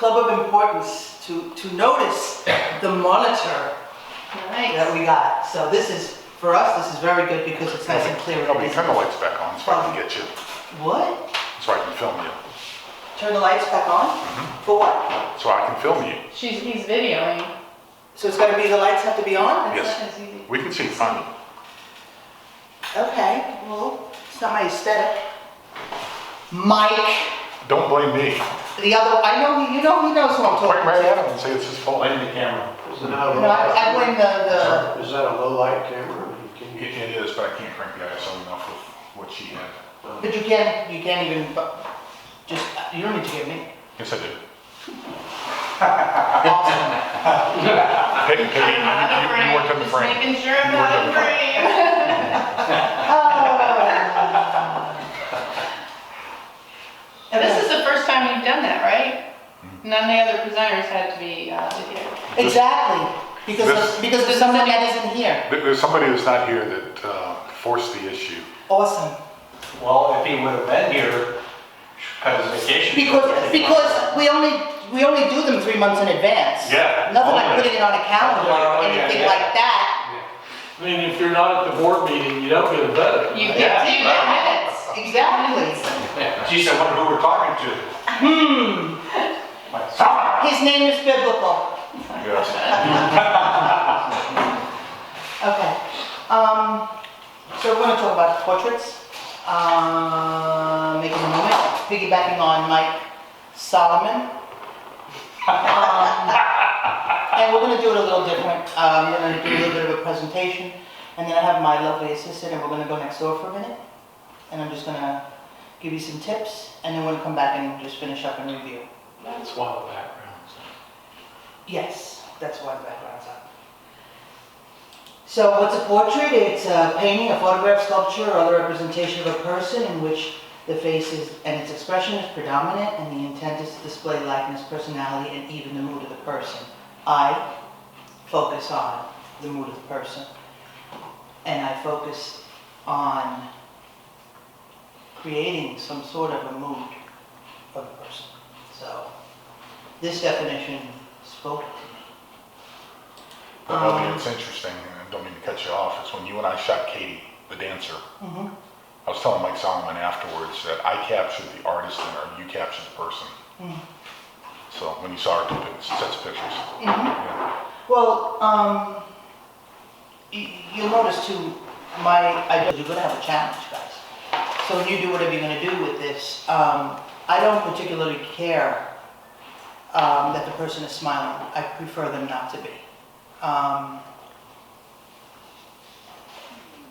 club of importance to notice the monitor that we got. So this is, for us, this is very good because it's nice and clear. Elbie, turn the lights back on so I can get you. What? So I can film you. Turn the lights back on? For what? So I can film you. He's videoing. So it's gotta be, the lights have to be on? Yes. We can see fine. Okay, well, it's not my aesthetic. Mike. Don't blame me. The other, I know, he knows who I'm talking Point right to. at him and say it's his fault. Blame the camera. I blame the... Is that a low light camera? It is, but I can't crank the ISO enough with what she had. But you can't even, just, you don't need to get me. Yes, I did. Awesome. Peggy, you worked on the Just frame. making sure I'm not in frame. This is the first time you've done that, right? None of the other presenters had to be here. Exactly, because there's someone that isn't here. There's somebody that's not here that forced the issue. Awesome. Well, if he would have been here, cut his vacation. Because we only do them 3 months in advance. Yeah. Nothing like putting it on a calendar or anything like that. I mean, if you're not at the board meeting, you don't get a vote. You get 2 minutes. Exactly. She said, wonder who we're talking to. His name is biblical. Yes. Okay. So we're going to talk about portraits. Making a moment, piggybacking on Mike Solomon. And we're going to do it a little different. We're going to do a little bit of a presentation, and then I have my lovely assistant, and we're going to go next door for a minute. And I'm just going to give you some tips, and then we're going to come back and just finish up and review. That's why the background's Yes, that's why the background's up. So what's a portrait? It's a painting, a photograph, sculpture, or other representation of a person in which the face is, and its expression is predominant, and the intent is to display likeness, personality, and even the mood of the person. I focus on the mood of the person, and I focus on creating some sort of a mood of a person. So this definition spoke to me. But Elbie, it's interesting, and I don't mean to cut you off, it's when you and I shot Katie, the dancer. Mm-hmm. I was telling Mike Solomon afterwards that I captured the artist in her, you captured the person. Mm. So when you saw her, two sets of pictures. Mm-hmm. Yeah. Well, you'll notice too, you're going to have a challenge, guys. So when you do whatever you're going to do with this, I don't particularly care that the person is smiling. I prefer them not to be.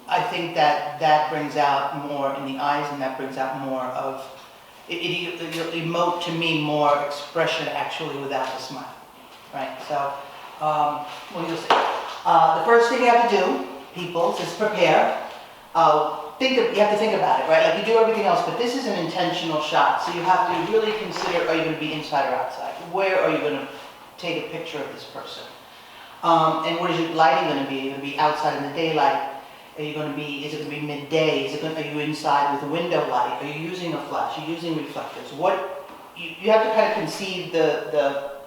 I think that brings out more in the eyes, and that brings out more of, it'll emote to me more expression actually without the smile, right? So, well, you'll see. The first thing you have to do, people, is prepare. You have to think about it, right? Like you do everything else, but this is an intentional shot. So you have to really consider, are you going to be inside or outside? Where are you going to take a picture of this person? And what is your lighting going to be? Are you going to be outside in the daylight? Are you going to be, is it going to be midday? Are you inside with a window light? Are you using a flash? Are you using reflectors? You have to kind of conceive the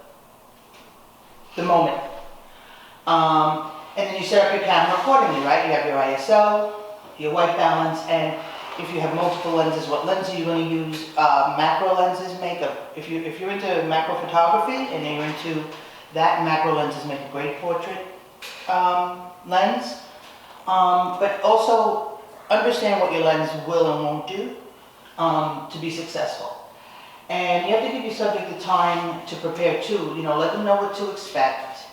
moment. And then you set up your camera accordingly, right? You have your ISO, your white balance, and if you have multiple lenses, what lens are you going to use? Macro lenses make if you're into macro photography and you're into that, macro lenses make a great portrait lens. But also understand what your lens will and won't do to be successful. And you have to give your subject the time to prepare too. You know, let them know what to expect.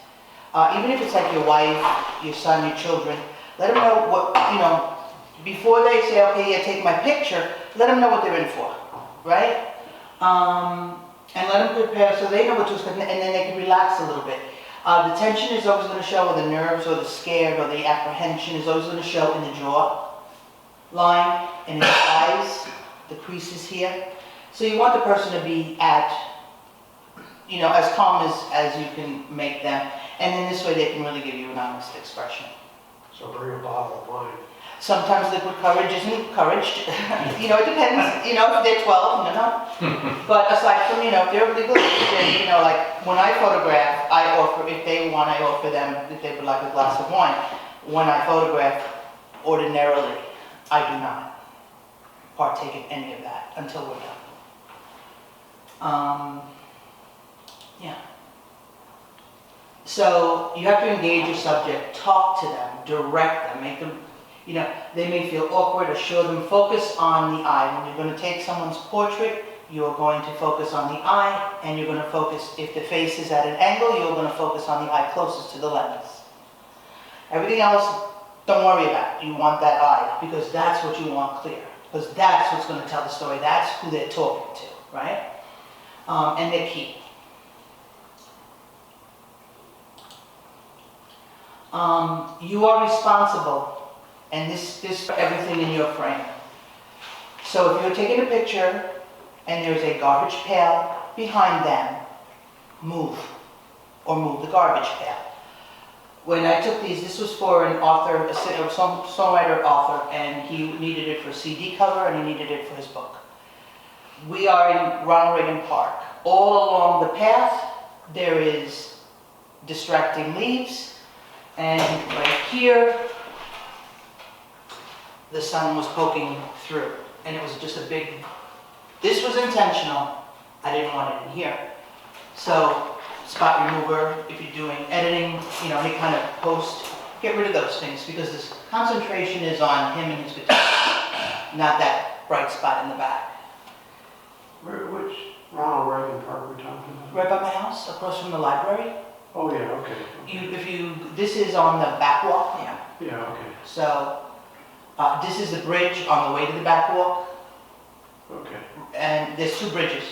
Even if it's like your wife, your son, your children, let them know what, before they say, okay, yeah, take my picture, let them know what they're in for, right? And let them prepare so they know what to expect, and then they can relax a little bit. The tension is always going to show, or the nerves, or the scared, or the apprehension is always going to show in the jaw line, in the eyes, the creases here. So you want the person to be at, as calm as you can make them, and then this way they can really give you an honest expression. So bring a bottle of wine. Sometimes liquid courage isn't encouraged. You know, it depends, you know, if they're 12, no. But aside from, you know, if they're legal, then, you know, like when I photograph, I offer, if they want, I offer them, if they would like a glass of wine. When I photograph, ordinarily, I do not partake in any of that until we're done. Yeah. So you have to engage your subject, talk to them, direct them, make them, you know, they may feel awkward, assure them, focus on the eye. When you're going to take someone's portrait, you're going to focus on the eye, and you're going to focus, if the face is at an angle, you're going to focus on the eye closest to the lens. Everything else, don't worry about. You want that eye, because that's what you want clear. Because that's what's going to tell the story. That's who they're talking to, right? And they're key. You are responsible, and this for everything in your frame. So if you're taking a picture and there's a garbage pail behind them, move, or move the garbage pail. When I took these, this was for an author, a songwriter author, and he needed it for a CD cover and he needed it for his book. We are in Ronald Reagan Park. All along the path, there is distracting leaves, and right here, the sun was poking through, and it was just a big, this was intentional, I didn't want it in here. So, spot remover, if you're doing editing, you know, any kind of post, get rid of those things, because this concentration is on him and his guitar, not that bright spot in the back. Which Ronald Reagan Park we're talking about? Right by my house, across from the library. Oh, yeah, okay. This is on the back walk, yeah. Yeah, okay, So, this is the bridge on the way to the back walk, okay. and there's two bridges.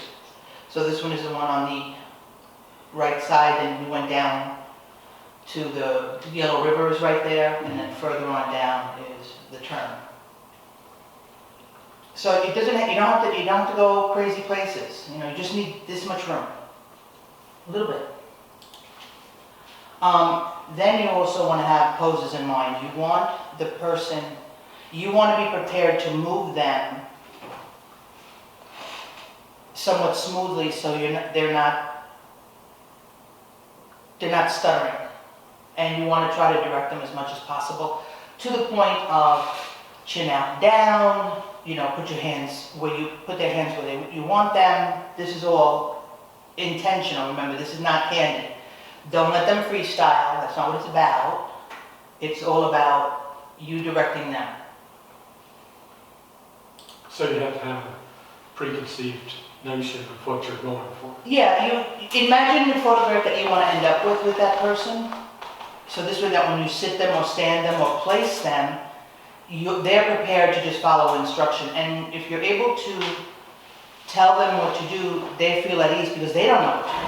So this one is the one on the right side, and we went down to the Yellow River is right there, and then further on down is the turn. So it doesn't, you don't have to go crazy places. You know, you just need this much room, a little bit. Then you also want to have poses in mind. You want the person, you want to be prepared to move them somewhat smoothly, so they're not stuttering. And you want to try to direct them as much as possible to the point of chin out and down. You know, put their hands where you want them. This is all intentional. Remember, this is not candid. Don't let them freestyle. That's not what it's about. It's all about you directing them. So you have to have a preconceived notion of what you're going for. Yeah, you imagine the photograph that you want to end up with that person. So this way that when you sit them or stand them or place them, they're prepared to just follow instruction. And if you're able to tell them what to do, they feel at ease because they don't know what to do.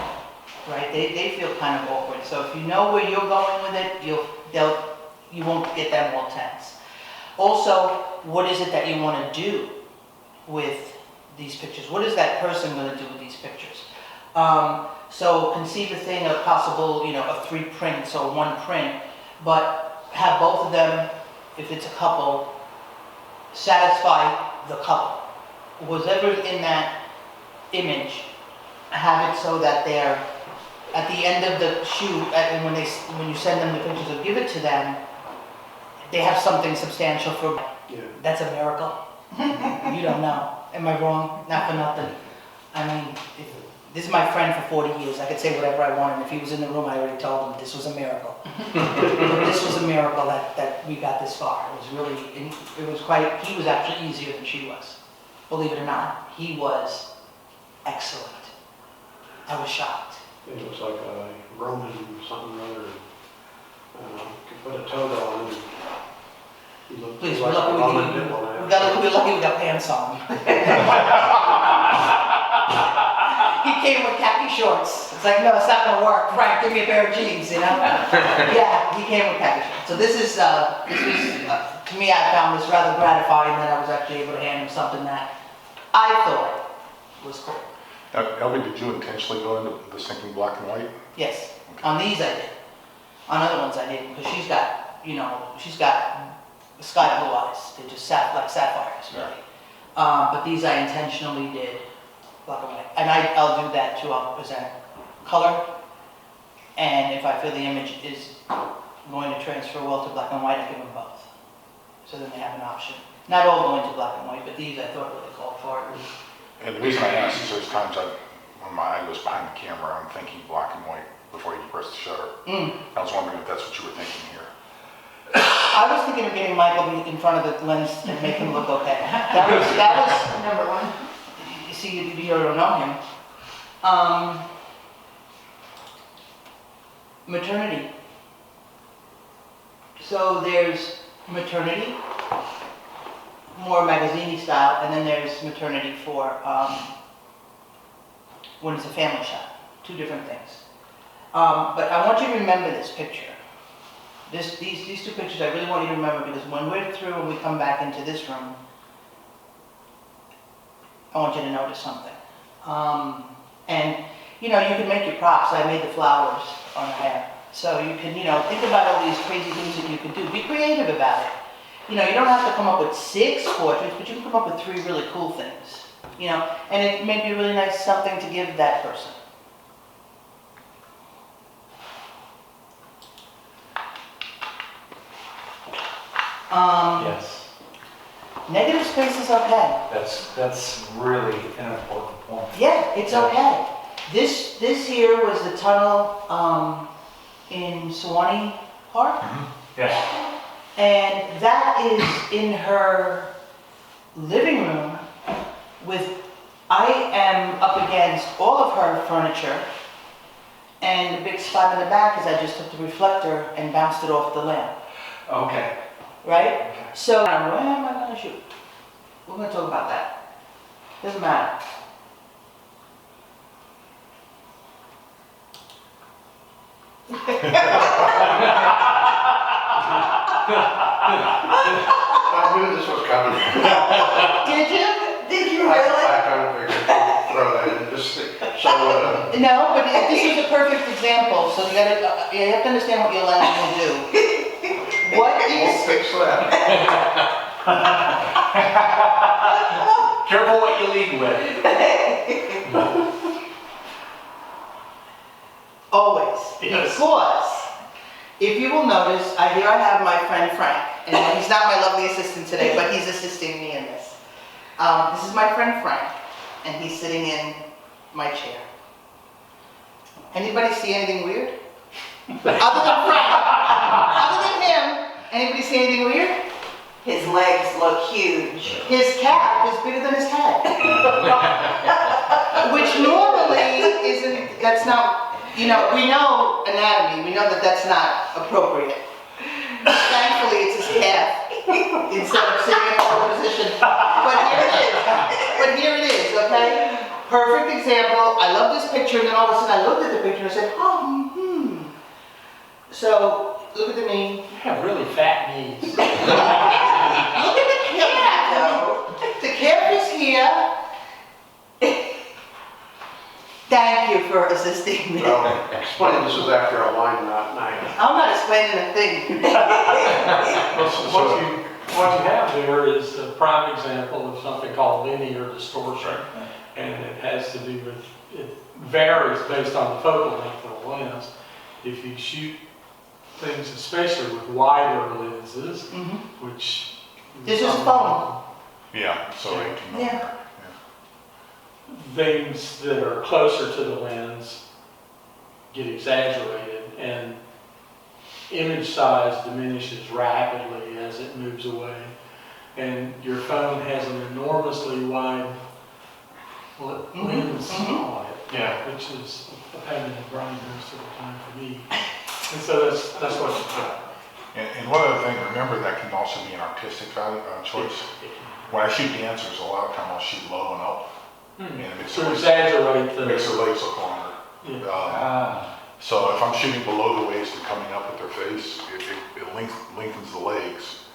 Right? They feel kind of awkward. So if you know where you're going with it, you won't get them all tense. Also, what is it that you want to do with these pictures? What is that person going to do with these pictures? So conceive a thing of possible, you know, of 3 prints or 1 print, but have both of them, if it's a couple, satisfy the couple. Whatever's in that image, have it so that they're at the end of the shoot, and when you send them the pictures or give it to them, they have something substantial for. Yeah. That's a miracle. You don't know. Am I wrong? Not for nothing. I mean, this is my friend for 40 years. I could say whatever I wanted. If he was in the room, I already told him this was a miracle. This was a miracle that we got this far. It was really, he was actually easier than she was. Believe it or not, he was excellent. I was shocked. It looks like a Roman something or other. Could put a toga on him. He looked Please, like we're lucky a we Roman can- diplomat. We're lucky we got pants on. He came with khaki shorts. It's like, no, it's not gonna work. Frank, give me a pair of jeans, you know? Yeah, he came with khaki shorts. So this was, to me, I found this rather gratifying that I was actually able to hand him something that I thought was cool. Elbie, did you intentionally go into the sinking black and white? Yes, on these I did. On other ones I didn't, because she's got you know, she's got sky blue eyes. They're just like sapphires, really. But these I intentionally did black and white. And I'll do that too. I'll present color. And if I feel the image is going to transfer well to black and white, I give them both. So then they have an option. Not all going to black and white, but these I thought really called for it. And the reason I ask is there's times when my eye goes behind the camera, I'm thinking black and white before you press the shutter. I was wondering if that's what you were thinking here. I was thinking of getting Michael in front of the lens and make him look okay. That was Number one. you see, you don't know him. Maternity. So there's maternity, more magazine-y style, and then there's maternity for when it's a family shot. Two different things. But I want you to remember this picture. These two pictures I really want you to remember, because when we're through and we come back into this room, I want you to notice something. And you know, you can make your props. I made the flowers on the hair. So you can, you know, think about all these crazy things that you can do. Be creative about it. You know, you don't have to come up with 6 portraits, but you can come up with 3 really cool things. You know, and it may be a really nice something to give that person. Yes, Negative space is okay. that's really an important point. Yeah, it's okay. This here was the tunnel in Sewanee Park, Yes. and that is in her living room I am up against all of her furniture, and the big spot in the back is I just took the reflector and bounced it off the lamp, Okay. right? So, where am I gonna shoot? We're gonna talk about that. Doesn't matter. I knew this was coming. Did you? Did you I really? kind of figured, throw that in, just, so, No, but this is a perfect example, so you have to understand what your lens will do. What we'll is, fix that. Careful what you lead with. always, Yes. because if you will notice, here I have my friend Frank, and he's not my lovely assistant today, but he's assisting me in this. This is my friend Frank, and he's sitting in my chair. Anybody see anything weird? Other than Frank, other than him, anybody see anything weird? His legs look huge. His cap is bigger than his head. Which normally isn't, that's not, you know, we know anatomy, we know that that's not appropriate. Thankfully, it's his calf instead of sitting in a forward position. But here it is, okay? Perfect example. I love this picture, and then all of a sudden I looked at the picture and I said, So, look at the knee. You have really fat knees. Look at the calf, though. The calf is here. Thank you for assisting me. Well, explain this is after a wine night. I'm not explaining a thing. What you have there is a prime example of something called linear distortion. And it has to do with, it varies based on the focal length of the lens. If you shoot things, especially with wider lenses, which... This is phone. Yeah, so 18 millimeter. Yeah. Things that are closer to the lens get exaggerated, and image size diminishes rapidly as it moves away. And your phone has an enormously wide lens on it, which is a pain in the brain most of the time for me. And so that's what you got. And one other thing, remember that can also be an artistic choice. When I shoot dancers, a lot of time I'll shoot low and up. And it makes To exaggerate the... makes their legs look longer. So if I'm shooting below the waist and coming up with their face, it lengthens the legs.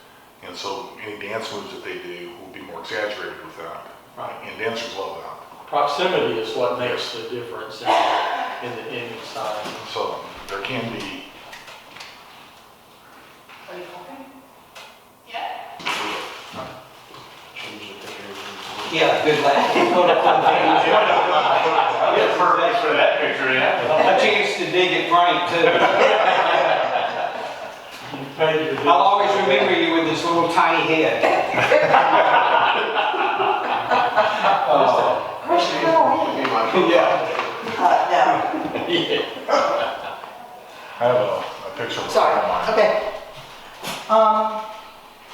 And so any dance moves that they do will be more exaggerated with that. Right. And dancers love that. Proximity is what makes the difference in the image size. So there can be, Yeah, good luck. Put up on things. Good purpose for that picture, yeah. A chance to dig it right too. You paid your bills. I'll always remember you with this little tiny head. Yeah. No. I have a picture of a Sorry, friend of mine. okay.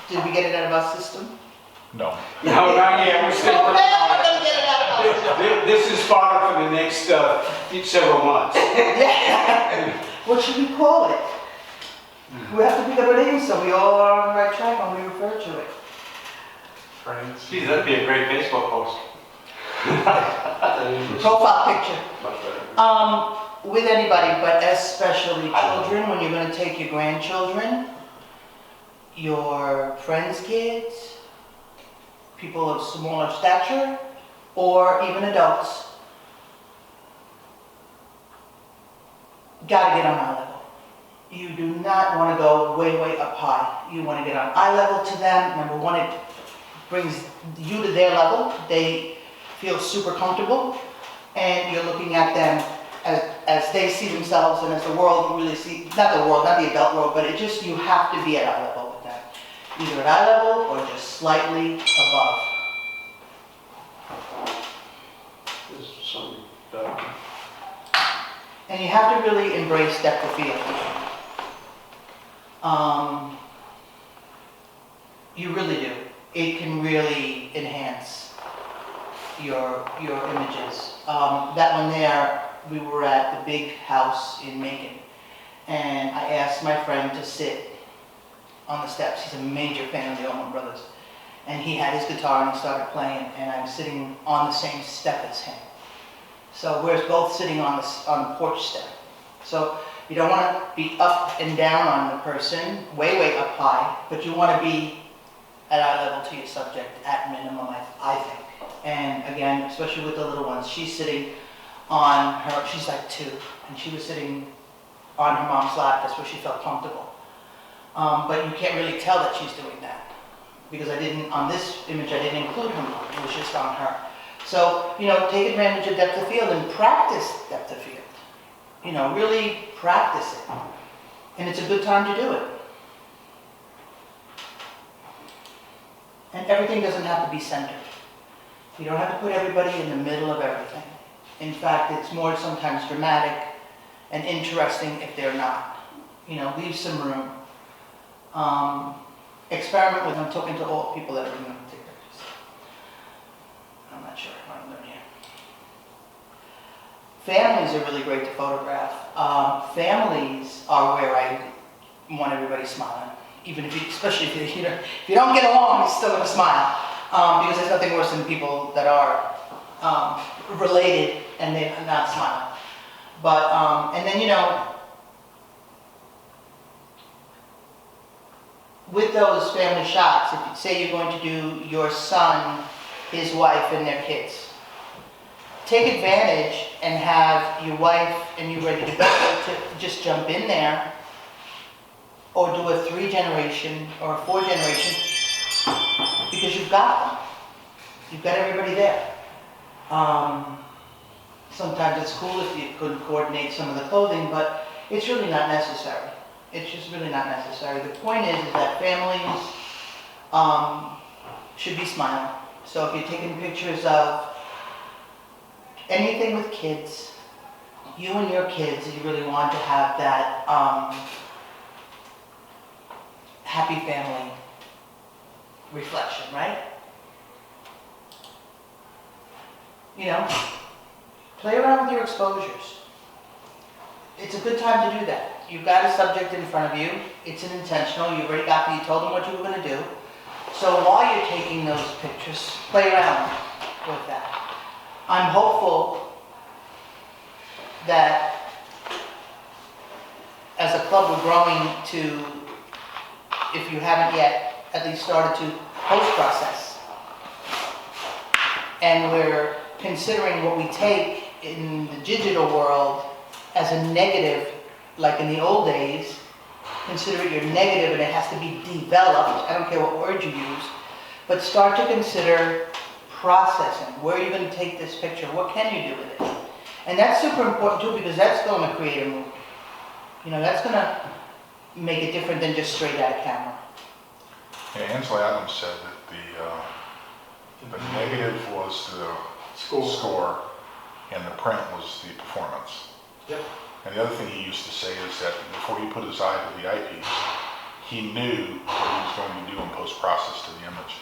Did we get it out of our system? No. No, not yet, we're still Okay, working we're on it. gonna get it out of our system. This is fodder for the next several months. Yeah. What should we call it? We have to pick up a name so we all are on the right track when we refer to it. Friends. Geez, that'd be a great Facebook post. Profile picture. Much better. With anybody, but especially children, when you're gonna take your grandchildren, your friends' kids, people of smaller stature, or even adults, gotta get on eye level. You do not wanna go way, way up high. You wanna get on eye level to them. Number one, it brings you to their level. They feel super comfortable, and you're looking at them as they see themselves and as the world really see, not the world, not the adult world, but it just, you have to be at eye level with them. Either at eye level or just slightly above. This is something, And you have to really embrace depth of field. You really do. It can really enhance your images. That one there, we were at the big house in Macon, and I asked my friend to sit on the steps. He's a major fan of the Allman Brothers, and he had his guitar and he started playing, and I'm sitting on the same step as him. So we're both sitting on the porch step. So you don't want to be up and down on the person, way, way up high, but you want to be at eye level to your subject at minimum, I think. And again, especially with the little ones, she's sitting on her, she's like 2, and she was sitting on her mom's lap. That's where she felt comfortable. But you can't really tell that she's doing that, because on this image, I didn't include her mom. It was just on her. So, take advantage of depth of field and practice depth of field. Really practice it. And it's a good time to do it. And everything doesn't have to be centered. You don't have to put everybody in the middle of everything. In fact, it's more sometimes dramatic and interesting if they're not. Leave some room. Experiment with, I'm talking to all people that are going to take pictures. I'm not sure what I'm doing here. Families are really great to photograph. Families are where I want everybody smiling. Even if especially if you don't get along, you're still going to smile. Because there's nothing worse than people that are related and they're not smiling. But, and then, with those family shots, if you say you're going to do your son, his wife, and their kids, take advantage and have your wife and you ready to go to just jump in there, or do a 3-generation or a 4-generation, because you've got them. You've got everybody there. Sometimes it's cool if you could coordinate some of the clothing, but it's really not necessary. It's just really not necessary. The point is that families should be smiling. So if you're taking pictures of anything with kids, you and your kids, you really want to have that happy family reflection, right? Play around with your exposures. It's a good time to do that. You've got a subject in front of you. It's an intentional. You told them what you were going to do. So while you're taking those pictures, play around with that. I'm hopeful that as a club we're growing to, if you haven't yet, at least started to post-process. And we're considering what we take in the digital world as a negative, like in the old days. Consider it your negative and it has to be developed. I don't care what word you use, but start to consider processing. Where are you gonna take this picture? What can you do with it? And that's super important too, because that's gonna create a mood. You know, that's gonna make it different than just straight out of camera. Yeah, Ansel Adams said that the negative was the score and the print was the performance. Yep. And the other thing he used to say is that before he put his eye to the eyepiece, he knew what he was going to do in post-process to the image.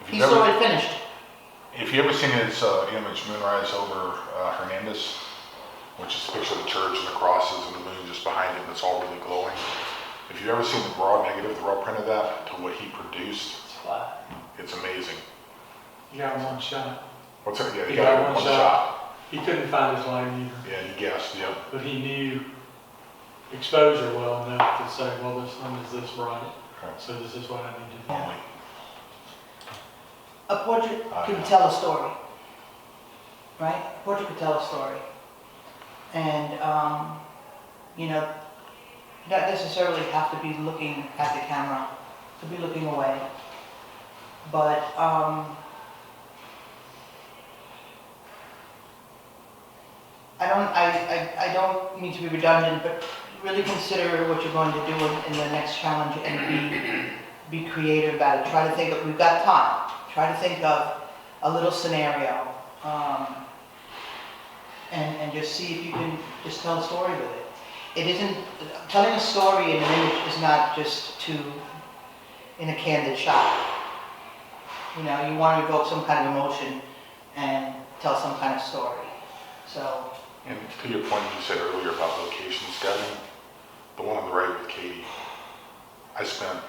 If He you've saw ever- it finished. If you ever seen his image, Moonrise over Hernandez, which is a picture of the church and the crosses and the moon just behind it, and it's all really glowing. If you've ever seen the raw negative, the raw print of that, to what he produced, It's flat. it's amazing. He got one shot. What's that? Yeah, He he got got one one shot. He couldn't find his line either, Yeah, he guessed, yep. but he knew exposure well enough to say, well, this one is this bright, Okay. so this is what I need to do. Only. A portrait can tell a story, right? A portrait can tell a story. And, you know, you don't necessarily have to be looking at the camera, to be looking away. But, I don't mean to be redundant, but really consider what you're going to do in the next challenge and be creative about it. Try to think of, we've got time. Try to think of a little scenario, and just see if you can just tell a story with it. It isn't, telling a story in an image is not just in a candid shot. You know, you want to evoke some kind of emotion and tell some kind of story. So, And to your point you said earlier about location scouting, the one on the right with Katie, I spent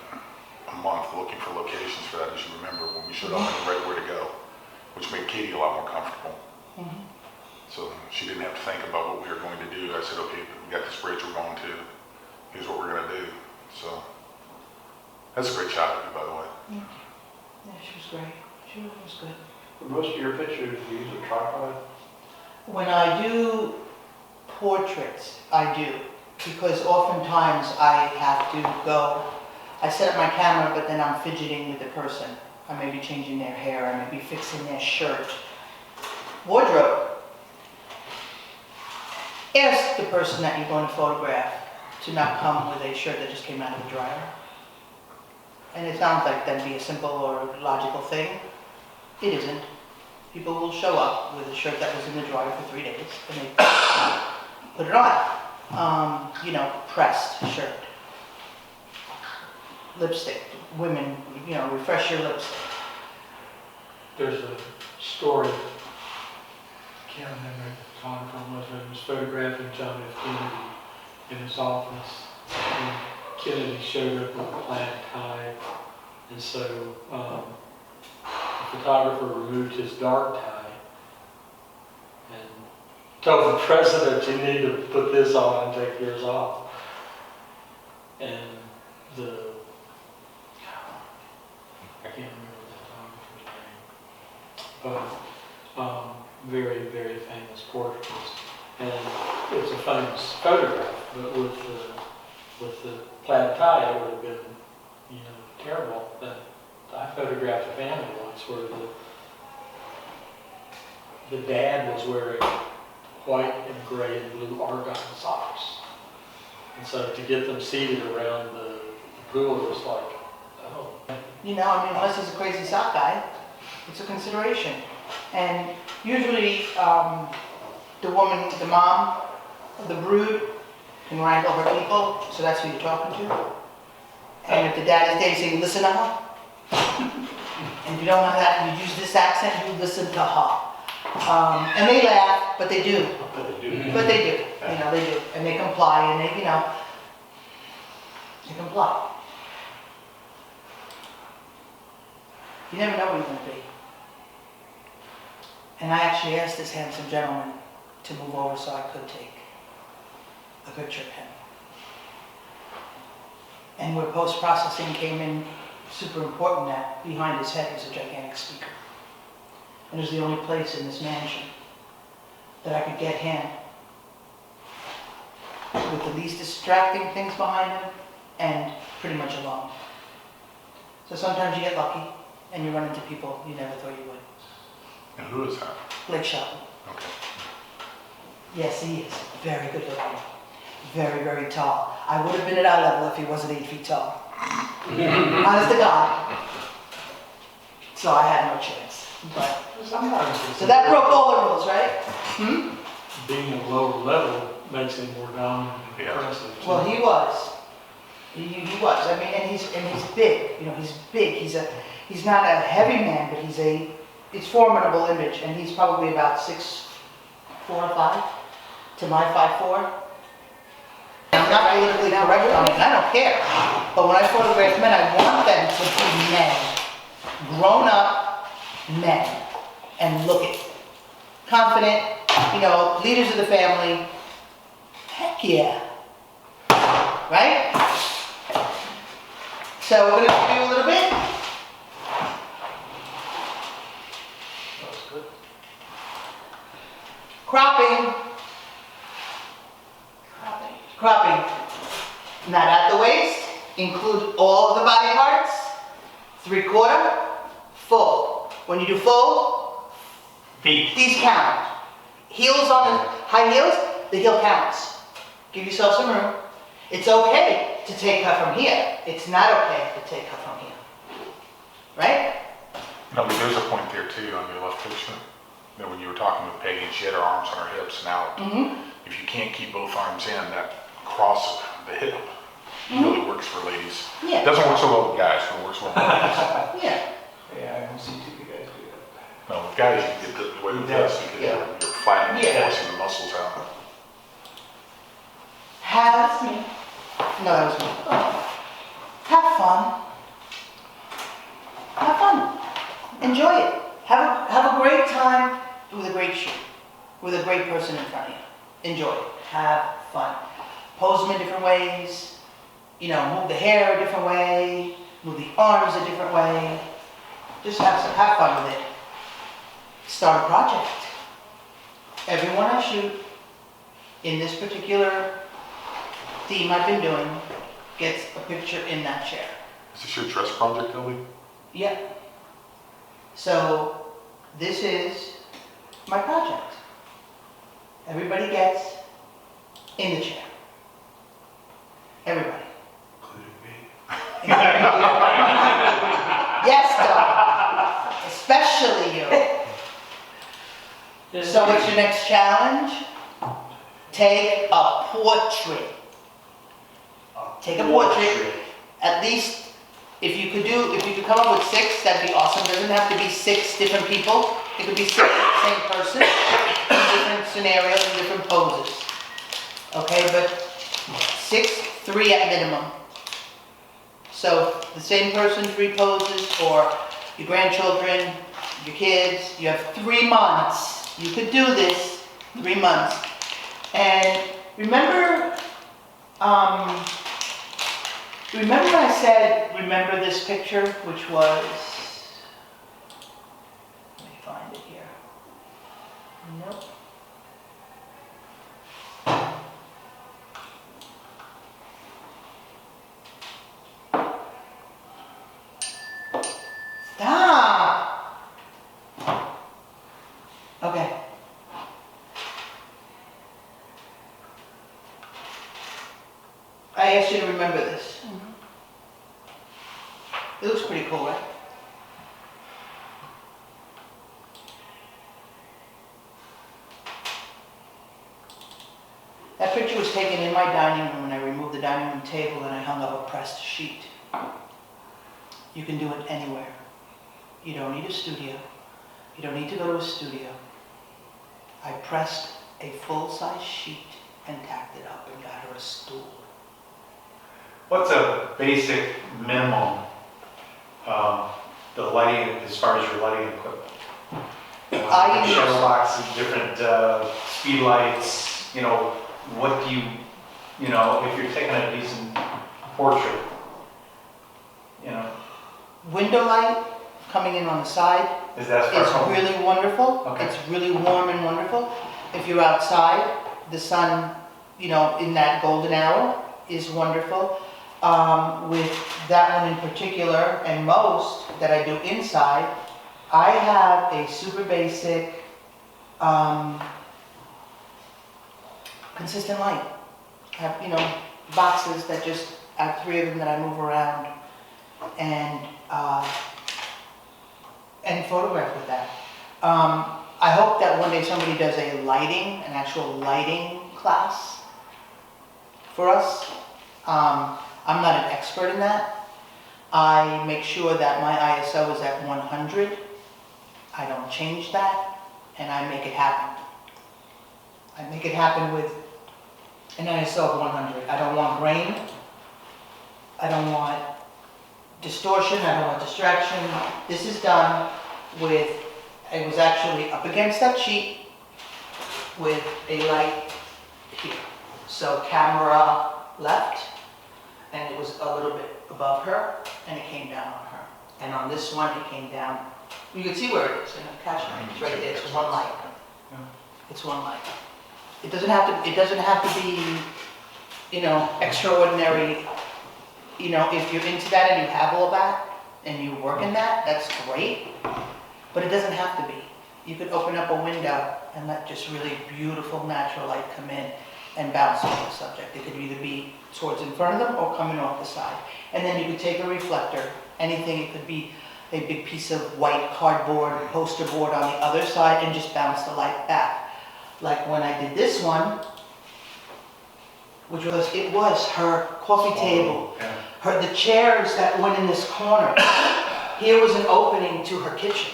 a month looking for locations for that, as you remember, when we showed up and right where to go, which made Katie a lot more comfortable. So she didn't have to think about what we were going to do. I said, okay, we got this bridge we're going to, here's what we're going to do. So that's a great shot of you, by the way. yeah, she was great. She was good. For most of your pictures, do you use a tripod? When I do portraits, I do, because oftentimes I have to go, I set up my camera, but then I'm fidgeting with the person. I may be changing their hair, I may be fixing their shirt. Wardrobe. Ask the person that you're going to photograph to not come with a shirt that just came out of the dryer. And it sounds like that'd be a simple or logical thing. It isn't. People will show up with a shirt that was in the dryer for 3 days and they put it on. You know, pressed shirt. Lipstick. Women, you know, refresh your lipstick. There's a story, I can't remember who the photographer was, but he was photographing John F. Kennedy in his office. And Kennedy showed up with a plaid tie, and so the photographer removed his dark tie and told the president, you need to put this on and take yours off. And I can't remember the photographer's name, but very, very famous portraitist. And it's a famous photograph, but with the plaid tie, it would have been, you know, terrible. But I photographed a family once where the dad was wearing white and gray and blue argyle socks. And so to get them seated around the pool, it was like, oh. You know, I mean, unless he's a crazy sock guy, it's a consideration. And usually, the woman, the mom of the brood can wrangle her people, so that's who you're talking to. And if the dad is dating, listen to her. And if you don't know that, you use this accent, you listen to her. And they laugh, but they do. But they do. But they do, you know, they do. And they comply, and they, you know, they comply. You never know where you're going to be. And I actually asked this handsome gentleman to move over so I could take a picture of him. And where post-processing came in super important, that behind his head was a gigantic speaker. And it was the only place in this mansion that I could get him with the least distracting things behind him and pretty much alone. So sometimes you get lucky and you run into people you never thought you would. And who is that? Blake Shelton. Okay. Yes, he is. Very good looking. Very, very tall. I would have been at our level if he wasn't 8 feet tall. Honest to God. So I had no chance. But Sometimes so that broke all the rules, right? being at a lower level makes him more dominant and Yeah. impressive. too. Well, he was. He was. I mean, and he's big. You know, he's big. He's not a heavy man, but it's formidable image, and he's probably about 6'4" or 5" to my 5'4". I'm not politically correct on it, and I don't care. But when I photograph men, I want them to be men, grown up men, and look it. Confident, you know, leaders of the family. Heck yeah. Right? So we're gonna do a little bit. That was good. Cropping. Cropping. Not at the waist. Include all of the body parts. 3/4. Full. When you do full, Feet. these count. Heels on the high heels, the heel counts. Give yourself some room. It's okay to take her from here. It's not okay to take her from here. Right? No, but there's a point there too on your left picture. That when you were talking with Peggy, and she had her arms on her hips. Now, if you can't keep both arms in, that cross the hip really works for ladies. Yeah. It doesn't work so well with guys, but it works well with ladies. Yeah. Yeah, I don't see two guys do that. No, with guys, you can get the way with this because you're flattening, Yeah. forcing the muscles out. Have me. No, that was me. Have fun. Have fun. Enjoy it. Have a great time with a great shoot, with a great person in front of you. Enjoy it. Have fun. Pose them in different ways. You know, move the hair a different way. Move the arms a different way. Just have fun with it. Start a project. Everyone I shoot in this particular theme I've been doing gets a picture in that chair. Is this your dress project, Elbie? Yep. So this is my project. Everybody gets in the chair. Everybody. Including me. Yes, Doug. Especially you. So what's your next challenge? Take a portrait. Take a portrait. At least, if you could come up with 6, that'd be awesome. Doesn't have to be 6 different people. It could be 6 of the same person, in different scenarios and different poses. Okay, but 6, 3 at minimum. So the same person, 3 poses, or your grandchildren, your kids, you have 3 months. You could do this, 3 months. And remember when I said, remember this picture, which was, let me find it here. Nope. Stop! Okay. I asked you to remember this. It looks pretty cool, right? That picture was taken in my dining room and I removed the dining room table and I hung up a pressed sheet. You can do it anywhere. You don't need a studio. You don't need to go to a studio. I pressed a full-size sheet and tacked it up and got her a stool. What's a basic minimum, the lighting, as far as your lighting equipment? I use- Shadow boxes, different speed lights, you know, what do you know, if you're taking a decent portrait, you know, Window light coming in on the side is that as far is as home? really wonderful. Okay. It's really warm and wonderful. If you're outside, the sun, you know, in that golden hour is wonderful. With that one in particular, and most that I do inside, I have a super basic, consistent light. I have, boxes that just, I have 3 of them that I move around and photograph with that. I hope that one day somebody does an actual lighting class for us. I'm not an expert in that. I make sure that my ISO is at 100. I don't change that, and I make it happen. I make it happen with an ISO of 100. I don't want grain. I don't want distortion. I don't want distraction. This is done with, it was actually up against that sheet with a light here. So camera left, and it was a little bit above her, and it came down on her. And on this one, it came down. You can see where it is in the catchment. It's right there. It's one light. It's one light. It doesn't have to be, extraordinary. If you're into that and you have all that and you work in that, that's great. But it doesn't have to be. You could open up a window and let just really beautiful natural light come in and bounce off the subject. It could either be towards in front of them or coming off the side. And then you could take a reflector, anything. It could be a big piece of white cardboard, poster board on the other side, and just bounce the light back. Like when I did this one, it was her coffee table, the chairs that went in this corner. Here was an opening to her kitchen.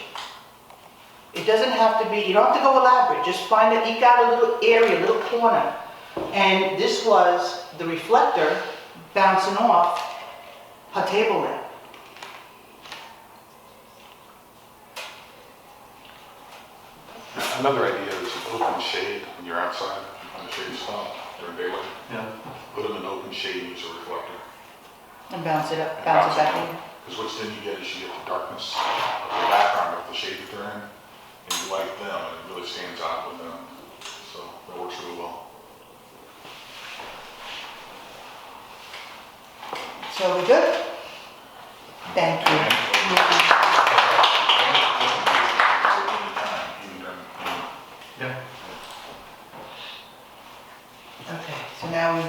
It doesn't have to be, you don't have to go elaborate, just find that you got a little area, a little corner. And this was the reflector bouncing off her table lamp. Another idea is open shade when you're outside on the shade spot during daylight. Yeah. Put them in open shade, use a reflector. And bounce it up, bounce it back in. Because what then you get is you get the darkness of the background of the shade that they're in, and you light them, and it really stands out with them. So that works really well. So we good? Thank you. Yeah. Okay, so now we